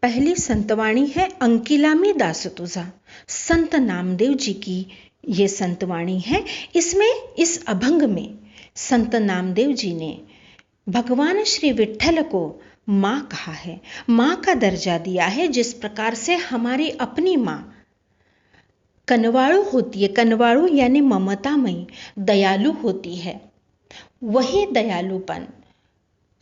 पहली संतवाणी है अंकिलामी दास तुझा। संत नामदेव जी की ये संतवाणी है। इसमें इस अभंग में संत नामदेव जी ने भगवान श्री विट्ठल को माँ कहा है, माँ का दर्जा दिया है। जिस प्रकार से हमारी अपनी माँ कनवाळु होती है, कनवाळु यानी ममतामयी, दयालु होती है, वही दयालुपन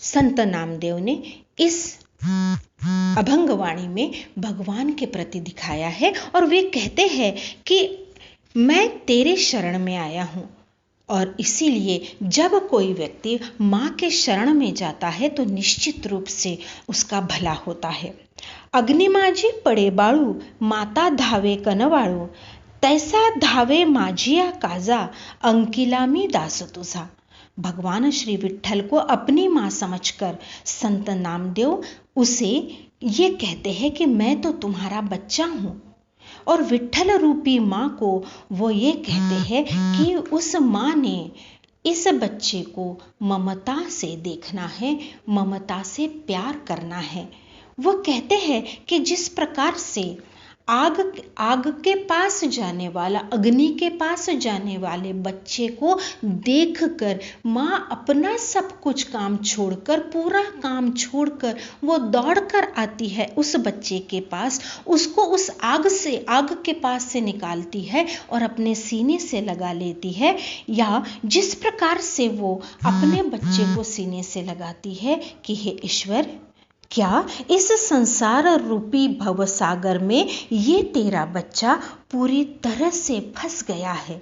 संत नामदेव ने इस अभंगवाणी में भगवान के प्रति दिखाया है। और वे कहते हैं कि मैं तेरे शरण में आया हूँ। और इसीलिए जब कोई व्यक्ति माँ के शरण में जाता है तो निश्चित रूप से उसका भला होता है। अग्निमाजी पडे बाळू, माता धावे कनवाळू, तैसा धावे माझिया काजा, अंकिलामी दास तुझा। भगवान श्री विट्ठल को अपनी माँ समझकर संत नामदेव उसे ये कहते हैं कि मैं तो तुम्हारा बच्चा हूँ। और विट्ठल रूपी माँ को वो ये कहते हैं कि उस माँ ने इस बच्चे को ममता से देखना है, ममता से प्यार करना है। वो कहते हैं कि जिस प्रकार से आग के पास जाने वाला, अग्नि के पास जाने वाले बच्चे को देखकर माँ अपना सब कुछ काम छोड़कर, पूरा काम छोड़कर वो दौड़कर आती है उस बच्चे के पास, उसको उस आग के पास से निकालती है और अपने सीने से लगा लेती है। या जिस प्रकार से वो अपने बच्चे को सीने से लगाती है कि हे ईश्वर, क्या इस संसार रूपी भवसागर में ये तेरा बच्चा पूरी तरह से फंस गया है।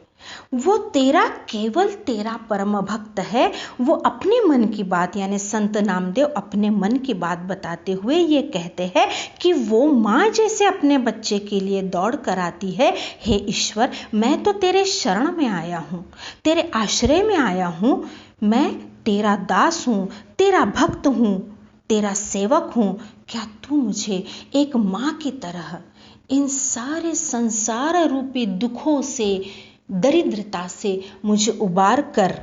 वो केवल तेरा परम भक्त है। वो अपने मन की बात, यानी संत नामदेव अपने मन की बात बताते हुए ये कहते हैं कि वो माँ जैसे अपने बच्चे के लिए दौड़ कर आती है। हे ईश्वर, मैं तो तेरे शरण में आया हूँ, तेरे आश्रय में आया हूँ। मैं तेरा दास हूँ, तेरा भक्त हूँ, तेरा सेवक हूँ। क्या तू मुझे एक माँ की तरह इन सारे संसार रूपी दुखों से, दरिद्रता से मुझे उबार कर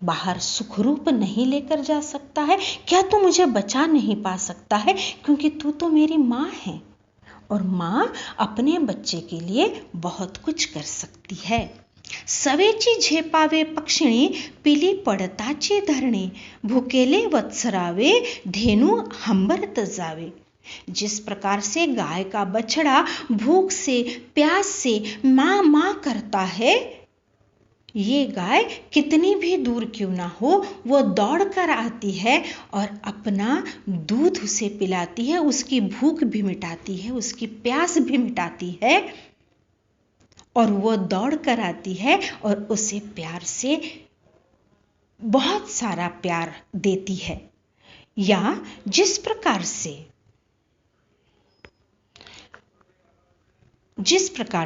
बाहर सुखरूप नहीं लेकर जा सकता है? क्या तू मुझे बचा नहीं पा सकता है? क्योंकि तू तो मेरी माँ है और माँ अपने बच्चे के लिए बहुत कुछ कर सकती है। सवेची झेपावे पक्षिणी, पिली पडताची धरणी, भुकेले वत्सरावे, धेनु हंबरत जावे। जिस प्रकार से गाय का बछड़ा भूख से, प्यास से माँ माँ करता है, ये गाय कितनी भी दूर क्यों ना हो, वो दौड़ कर आती है और अपना दूध उसे पिलाती है, उसकी भूख भी मिटाती है, उसकी प्यास भी मिटाती है। और वो दौड़ कर आती है और उसे प्यार से बहुत सारा प्यार देती है। या जिस प्रकार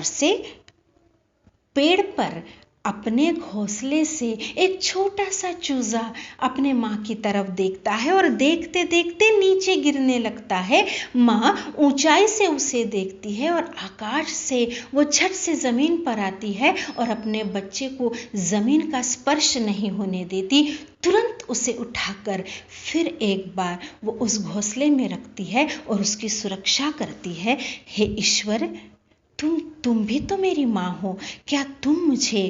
से पेड़ पर अपने घोंसले से एक छोटा सा चूजा अपने माँ की तरफ देखता है और देखते देखते नीचे गिरने लगता है। माँ ऊंचाई से उसे देखती है और आकाश से वो झट से जमीन पर आती है और अपने बच्चे को जमीन का स्पर्श नहीं होने देती। तुरंत उसे उठाकर फिर एक बार वो उस घोंसले में रखती है और उसकी सुरक्षा करती है। हे ईश्वर, तुम भी तो मेरी माँ हो। क्या तुम मुझे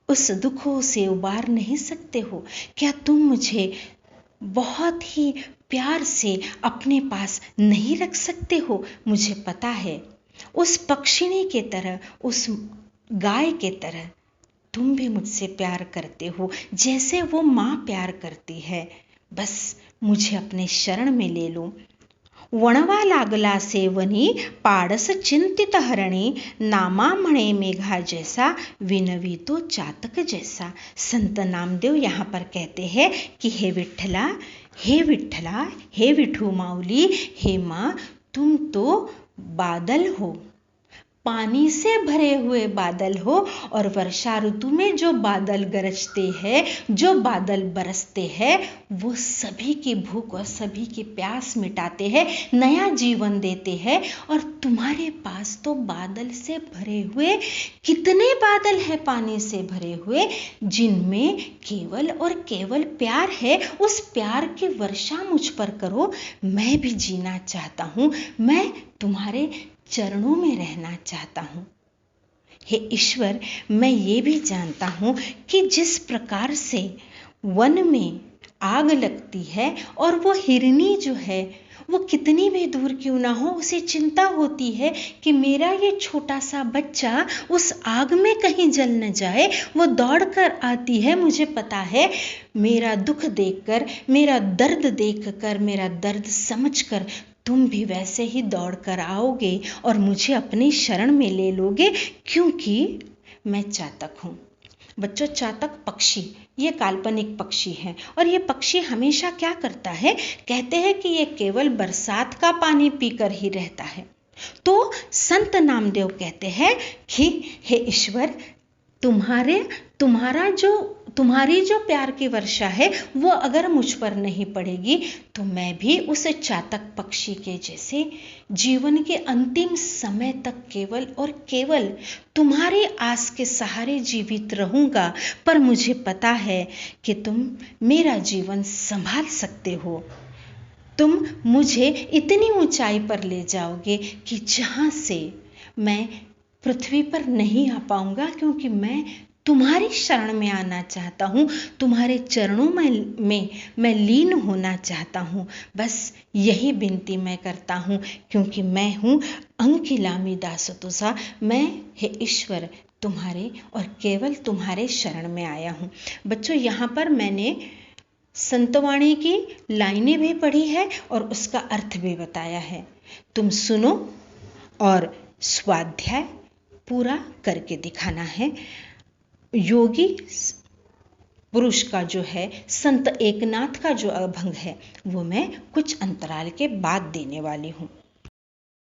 उस दुखों से उबार नहीं सकते हो? क्या तुम मुझे बहुत ही प्यार से अपने पास नहीं रख सकते हो? मुझे पता है उस पक्षिणी के तरह, उस गाय के तरह तुम भी मुझसे प्यार करते हो, जैसे वो माँ प्यार करती है। बस मुझे अपने शरण में ले लो। वणवा लागला सेवनी, पाडस चिंतित हरणी, नामा म्हणे मेघा जैसा, विनवी तो चातक जैसा। संत नामदेव यहाँ पर कहते हैं कि हे विठ्ठला, हे विठ्ठला, हे विठू माऊली, हे माँ, तुम तो बादल हो, पानी से भरे हुए बादल हो और वर्षा ऋतु में जो बादल गरजते हैं, जो बादल बरसते हैं, वो सभी की भूख और सभी की प्यास मिटाते हैं, नया जीवन देते हैं। और तुम्हारे पास तो बादल से भरे हुए कितने बादल हैं, पानी से भरे हुए, जिनमें केवल और केवल प्यार है। उस प्यार की वर्षा मुझ पर करो। मैं भी जीना चाहता हूँ, मैं तुम्हारे चरणों में रहना चाहता हूँ। हे ईश्वर, मैं ये भी जानता हूँ कि जिस प्रकार से वन में आग लगती है और वो हिरनी जो है वो कितनी भी दूर क्यों ना हो, उसे चिंता होती है कि मेरा ये छोटा सा बच्चा उस आग में कहीं जल न जाए, वो दौड़ कर आती है। मुझे पता है मेरा दुख देखकर, मेरा दर्द देखकर, मेरा दर्द समझकर तुम भी वैसे ही दौड़ कर आओगे और मुझे अपनी शरण में ले लोगे, क्योंकि मैं चातक हूँ। बच्चों, चातक पक्षी, ये काल्पनिक पक्षी है और ये पक्षी हमेशा क्या करता है, कहते हैं कि ये केवल बरसात का पानी पीकर ही रहता है। तो संत नामदेव कहते हैं कि हे ईश्वर, तुम्हारी जो प्यार की वर्षा है वो अगर मुझ पर नहीं पड़ेगी तो मैं भी उस चातक पक्षी के जैसे जीवन के अंतिम समय तक केवल और केवल तुम्हारी आस के सहारे जीवित रहूंगा। पर मुझे पता है कि तुम मेरा जीवन संभाल सकते हो। तुम मुझे इतनी ऊंचाई पर ले जाओगे कि जहां से मैं पृथ्वी पर नहीं आ पाऊंगा, क्योंकि मैं तुम्हारी शरण में आना चाहता हूँ, तुम्हारे चरणों में मैं लीन होना चाहता हूँ। बस यही विनती मैं करता हूँ, क्योंकि मैं हूँ अंकिलामी दासतुसा। मैं हे ईश्वर तुम्हारे और केवल तुम्हारे शरण में आया हूँ। बच्चों, यहाँ पर मैंने संतवाणी की लाइनें भी पढ़ी है और उसका अर्थ भी बताया है। तुम सुनो और स्वाध्याय पूरा करके दिखाना है। योगी पुरुष का जो है, संत एकनाथ का जो अभंग है, वो मैं कुछ अंतराल के बाद देने वाली हूँ।